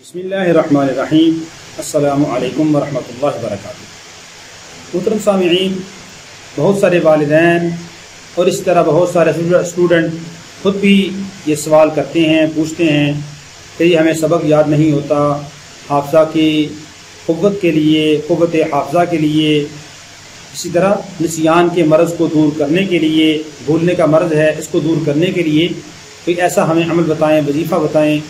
बिस्मिल्लाहिर्रहमानिर्रहीम। अस्सलामु अलैकुम वरहमतुल्लाहि वबरकातुहू। मुहतरम सामिईन, बहुत सारे वालिदैन और इस तरह बहुत सारे स्टूडेंट खुद भी ये सवाल करते हैं, पूछते हैं कि हमें सबक याद नहीं होता, हाफ़ज़ा की क़ुव्वत के लिए, क़ुव्वत हाफ़ज़ा के लिए, इसी तरह निसियान के मर्ज़ को दूर करने के लिए, भूलने का मर्ज़ है इसको दूर करने के लिए कोई ऐसा हमें अमल बताएं, वजीफ़ा बताएं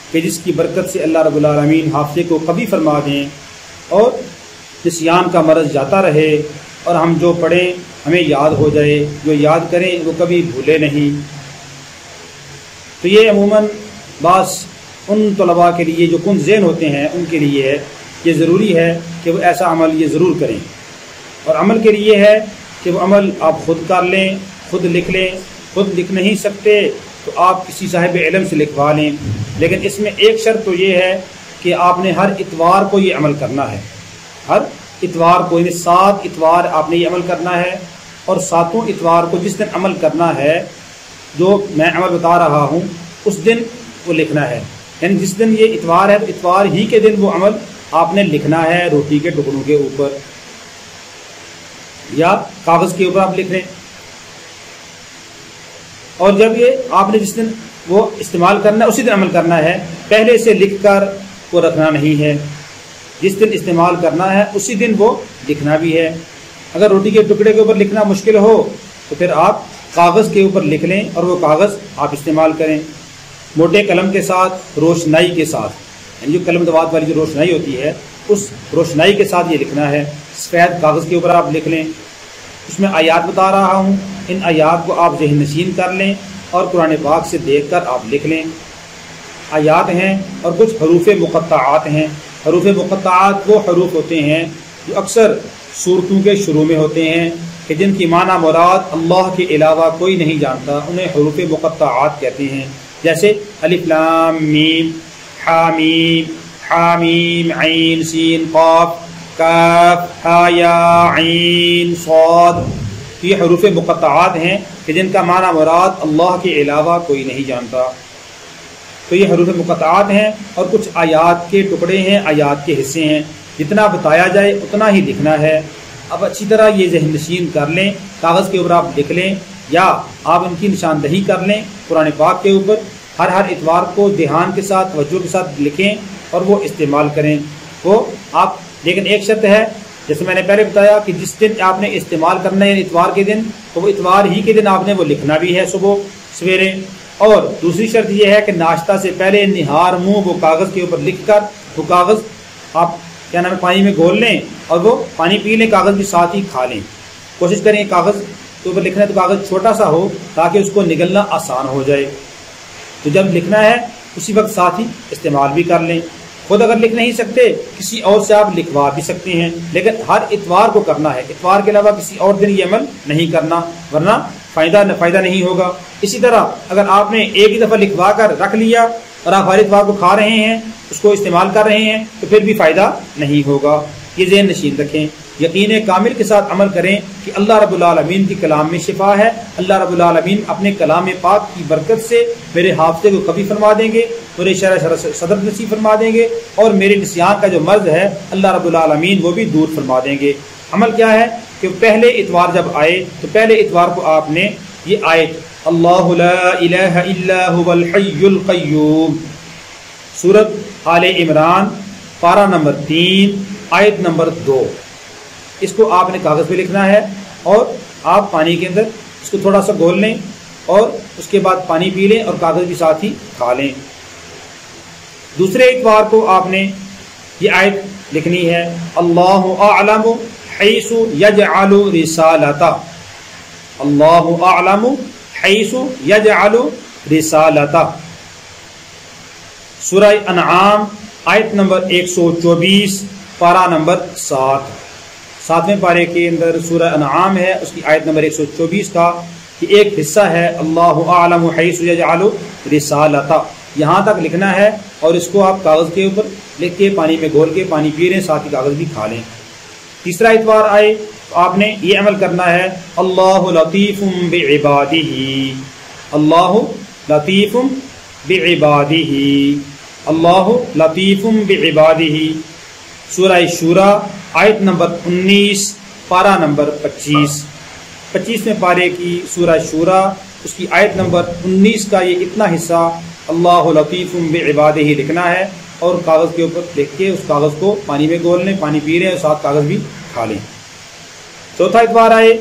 कि जिसकी बरकत से अल्लाह रब्बुल आलमीन हाफ़ज़े को कभी फरमा दें और निसियान का मर्ज़ जाता रहे और हम जो पढ़ें हमें याद हो जाए, जो याद करें वो कभी भूले नहीं। तो ये अमूमन बास उन तलबा के लिए जो कुन ज़हन होते हैं उनके लिए है, ये ज़रूरी है कि वो ऐसा अमल ये ज़रूर करें। और अमल के लिए है कि वो अमल आप ख़ुद कर लें, ख़ुद लिख लें। ख़ुद लिख नहीं सकते तो आप किसी साहिब इल्म से लिखवा लें, लेकिन इसमें एक शर्त तो ये है कि आपने हर इतवार को ये अमल करना है। हर इतवार को, यानी 7 इतवार आपने ये अमल करना है और 7वें इतवार को जिस दिन अमल करना है, जो मैं अमल बता रहा हूँ, उस दिन वो लिखना है। यानी जिस दिन ये इतवार है तो इतवार ही के दिन वो अमल आपने लिखना है, रोटी के टुकड़ों के ऊपर या कागज़ के ऊपर आप लिख लें। और जब ये आपने जिस दिन वो इस्तेमाल करना है उसी दिन अमल करना है, पहले से लिख कर वो रखना नहीं है। जिस दिन इस्तेमाल करना है उसी दिन वो लिखना भी है। अगर रोटी के टुकड़े के ऊपर लिखना मुश्किल हो तो फिर आप कागज़ के ऊपर लिख लें और वो कागज़ आप इस्तेमाल करें, मोटे कलम के साथ, रोशनाई के साथ, यानी जो कलम दवात वाली जो रोशनाई होती है उस रोशनाई के साथ ये लिखना है। सफ़ेद कागज़ के ऊपर आप लिख लें। उसमें आयात बता रहा हूँ, इन आयात को आप ज़हन नशीन कर लें और कुरान पाक से देख कर आप लिख लें। आयात हैं और कुछ हरूफ मुक़त्तआत हैं। हरूफ मुक़त्तआत वो हरूफ होते हैं जो अक्सर सूरतों के शुरू में होते हैं कि जिनकी माना मुराद अल्लाह के अलावा कोई नहीं जानता, उन्हें हरूफ मुक़त्तआत कहते हैं। जैसे अलिफ लाम मीम, हामीम, हामीम, ऐन सीन क़ाफ, काफ, हा या ऐन साद। ये हरूफ मुक़त्तआत हैं कि जिनका माना मुराद अल्लाह के अलावा कोई नहीं जानता। तो ये हरूफ मुक़त्तआत हैं और कुछ आयात के टुकड़े हैं, आयात के हिस्से हैं। जितना बताया जाए उतना ही लिखना है। अब अच्छी तरह ये ज़हन नशीन कर लें, कागज़ के ऊपर आप लिख लें या आप इनकी निशानदही कर लें कुरान पाक के ऊपर। हर इतवार को ध्यान के साथ, तवज्जो के साथ लिखें और वो इस्तेमाल करें वो आप। लेकिन एक शर्त है, जैसे मैंने पहले बताया कि जिस दिन आपने इस्तेमाल करना है इतवार के दिन, तो वो इतवार ही के दिन आपने वो लिखना भी है सुबह सवेरे। और दूसरी शर्त यह है कि नाश्ता से पहले निहार मुँह वो कागज़ के ऊपर लिख कर वो कागज़ आप क्या नाम है पानी में घोल लें और वो पानी पी लें, कागज़ के साथ ही खा लें। कोशिश करें कागज़ के ऊपर लिखना है तो कागज़ छोटा सा हो ताकि उसको निगलना आसान हो जाए। तो जब लिखना है उसी वक्त साथ ही इस्तेमाल भी कर लें। खुद अगर लिख नहीं सकते किसी और से आप लिखवा भी सकते हैं, लेकिन हर इतवार को करना है। इतवार के अलावा किसी और दिन ये अमल नहीं करना, वरना फ़ायदा नहीं होगा। इसी तरह अगर आपने एक ही दफ़ा लिखवा कर रख लिया और आप हर इतवार को खा रहे हैं, उसको इस्तेमाल कर रहे हैं, तो फिर भी फ़ायदा नहीं होगा। ये ज़हन नशीन रखें। यकीन कामिल के साथ अमल करें कि अल्लाह रब्बुल आलमीन की कलाम में शिफा है। अल्लाह रब्बुल आलमीन अपने कलाम पाक की बरकत से मेरे हाफ़ज़े को कभी फरमा देंगे, मेरे शरह सदर नसीब फरमा देंगे और मेरे निसियान का जो मर्ज़ है अल्लाह रब्बुल आलमीन वो भी दूर फरमा देंगे। अमल क्या है कि पहले इतवार जब आए तो पहले इतवार को आपने ये आयत अल्लाहु ला इलाहा इल्ला हुवल हय्युल क़य्यूम, सूरत आले इमरान, पारा नंबर 3, आयत नंबर 2, इसको आपने कागज़ पे लिखना है और आप पानी के अंदर इसको थोड़ा सा घोल लें और उसके बाद पानी पी लें और कागज़ भी साथ ही खा लें। दूसरे इतवार को आपने ये आयत लिखनी है अल्लाहु अअलमु हैसु यजअलु रिसालता, अल्लाहु अअलमु हैसु यजअलु रिसालता, सूरह अनआम आयत नंबर 124, पारा नंबर 7। 7वें पारे के अंदर सूरह अनआम है, उसकी आयत नंबर 124 का ये एक हिस्सा है अल्लाहु अअलमु हैसु यजअलु रिसालता। यहाँ तक लिखना है और इसको आप कागज़ के ऊपर लिख के पानी में घोल के पानी पी लें, साथ ही कागज़ भी खा लें। तीसरा इतवार आए तो आपने ये अमल करना है अल्लाहु लतीफ़ुम बिइबादिही, अल्लाहु लतीफ़ुम बिइबादिही, अल्लाहु लतीफ़ुम बिइबादिही, सूरह शूरा आयत नंबर 19 पारा नंबर 25वें पारे की सूरह शूरा उसकी आयत नंबर 19 का ये इतना हिस्सा अल्लाहु लतीफ़ुम बिइबादिही लिखना है और कागज़ के ऊपर लिख के उस कागज़ को पानी में घोल लें, पानी पी लें और साथ कागज़ भी खा लें। चौथा इतवार आए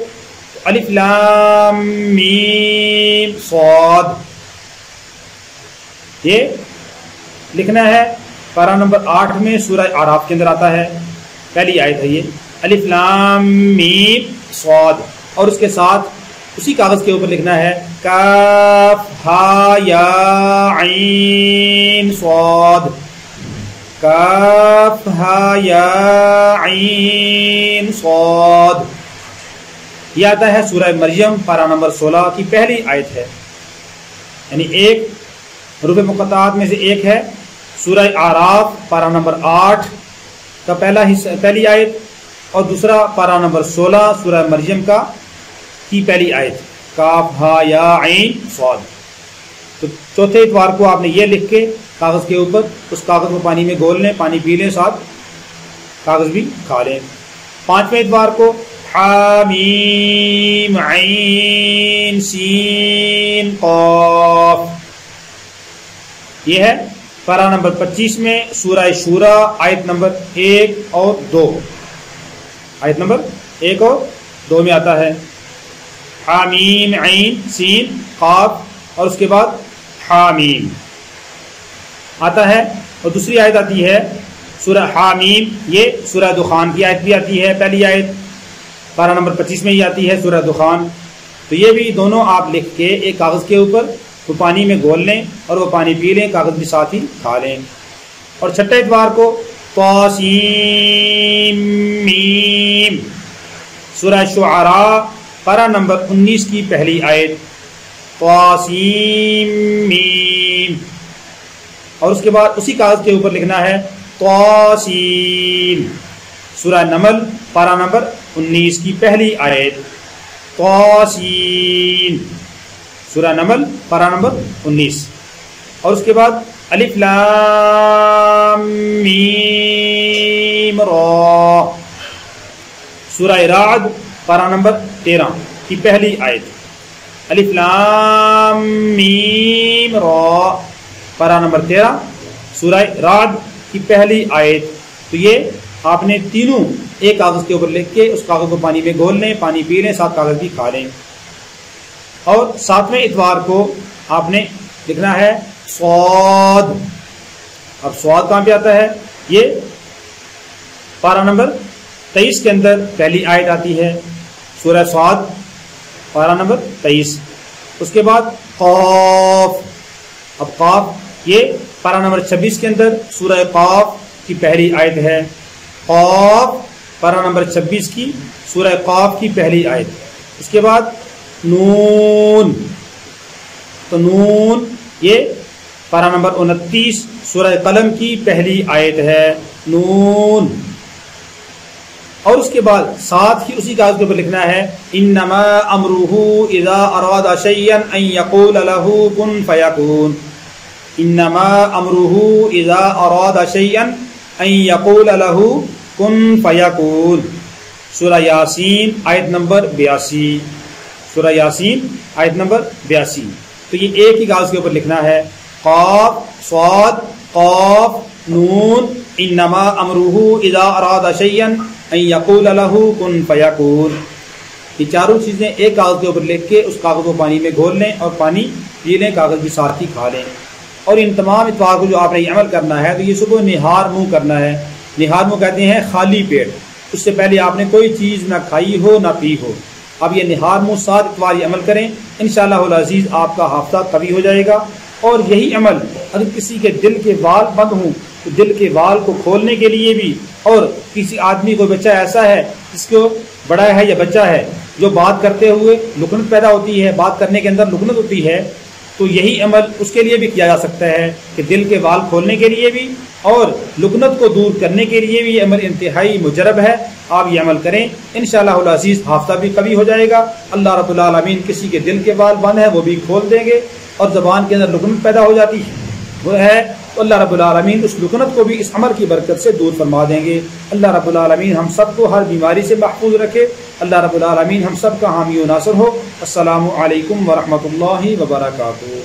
अलिफ लाम मीम सॉद, ये लिखना है पारा नंबर 8 में सूरह आराफ के अंदर आता है, पहली आयत है ये अलिफ लाम मीम सॉद, और उसके साथ उसी कागज के ऊपर लिखना है काफ हा या ऐन सॉद, काफ हा या ऐन सॉद। यह आता है सूरह मरियम पारा नंबर 16 की पहली आयत है, यानी एक हरूफ मुक़त्तआत में से एक है। सूरह आराफ पारा नंबर 8 का पहला हिस्सा, पहली आयत, और दूसरा पारा नंबर 16 सूरह मरियम का की पहली आयत काफ हा या ऐन सॉद। तो चौथे इतवार को आपने ये लिख के कागज़ के ऊपर उस कागज़ को पानी में घोल लें, पानी पी लें, साथ कागज़ भी खा लें। पांचवें इतवार को हामीम ऐन सीन क़ाफ, ये है पारा नंबर 25 में सूरह शूरा आयत नंबर 1 और 2, आयत नंबर 1 और 2 में आता है हामीम ऐन सीन क़ाफ, और उसके बाद हामीम आता है। और दूसरी आयत आती है सूरह हामीम, ये सूरह दुखान की आयत भी आती है, पहली आयत पारा नंबर 25 में ही आती है सूरह दुखान। तो ये भी दोनों आप लिख के एक कागज़ के ऊपर वो पानी में घोल लें और वो पानी पी लें, कागज़ भी साथ ही खा लें। और छठे इतवार को तासीम मीम सूरह शुआरा पारा नंबर 19 की पहली आयत तासीम मीम, और उसके बाद उसी कागज़ के ऊपर लिखना है तासीम सूरह नमल पारा नंबर 19 की पहली आयत तासीम सूरह नमल पारा नंबर 19, और उसके बाद अलिफ लाम मीम रा सूरह राद पारा नंबर 13 की पहली आयत अलिफ लाम मीम रा पारा नंबर 13 सूरह राद की पहली आयत। तो ये आपने तीनों एक कागज़ के ऊपर लिख के उस कागज़ को पानी में घोल लें, पानी पी लें, साथ कागज़ भी खा लें। और सातवें इतवार को आपने लिखना है स्वाद। अब स्वाद कहाँ पे आता है? ये पारा नंबर 23 के अंदर पहली आयत आती है, सूरह स्वाद पारा नंबर 23। उसके बाद क़ाफ, अब क़ाफ ये पारा नंबर 26 के अंदर सूरह क़ाफ की पहली आयत है। क़ाफ पारा नंबर 26 की सूरह क़ाफ की पहली आयत। उसके बाद नून, तो नून ये पारा नंबर 29 सूरह कलम की पहली आयत है, नून। और उसके बाद साथ ही उसी कागज़ के ऊपर लिखना है इन्नमा अमरुहु इज़ा अरादा शैयन अन यक़ूल लहू कुन फयकून, इन्नमा अमरुहु इज़ा अरादा शैयन अन यक़ूल लहू कुन फयकून, सूरह यासीन आयत नंबर 82, सूरह यासीन आयत नंबर 82। तो ये एक ही कागज़ के ऊपर लिखना है क़ाफ स्वाद क़ाफ नून इन्नमा अमरुहु इज़ा अरादा शैयन अन यक़ूल लहू कुन फयकून। ये चारों चीज़ें एक कागज़ के ऊपर लिख के उस कागज़ को पानी में घोल लें और पानी पी लें, कागज़ भी साथ ही खा लें। और इन तमाम इत्वार को जो आपने ये अमल करना है तो ये सुबह निहार मुँह करना है। निहार मुँह कहते हैं खाली पेट, उससे पहले आपने कोई चीज़ ना खाई हो ना पी हो। अब ये निहार मुँह 7 इत्वार ये अमल करें, इंशाअल्लाहुल अज़ीज़ आपका हाफ़्ज़ा कवी हो जाएगा। और यही अमल अगर किसी के दिल के वाल बंद हों तो दिल के वाल को खोलने के लिए भी, और किसी आदमी को बच्चा ऐसा है जिसको बड़ा है या बच्चा है जो बात करते हुए लुकनत पैदा होती है, बात करने के अंदर लुकनत होती है, तो यही अमल उसके लिए भी किया जा सकता है कि दिल के वाल खोलने के लिए भी और लुकनत को दूर करने के लिए भी ये अमल इंतहाई मुजरब है। आप ये अमल करें, इंशाअल्लाहुल अज़ीज़ हाफ़्ज़ा भी कवी हो जाएगा। अल्लाह रब्बुल आलमीन किसी के दिल के वाल बंद है वो भी खोल देंगे, और ज़बान के अंदर लुकनत पैदा हो जाती है वो है तो अल्लाह रब्बुल आलमीन उस लुकनत को भी इस अमल की बरकत से दूर फरमा देंगे। अल्लाह रब्बुल आलमीन हम सब को हर बीमारी से महफूज रखे। अल्लाह रब्बुल आलमीन हम सब का हामी व नासर हो। अस्सलामु अलैकुम व रहमतुल्लाहि व बरकातुहू।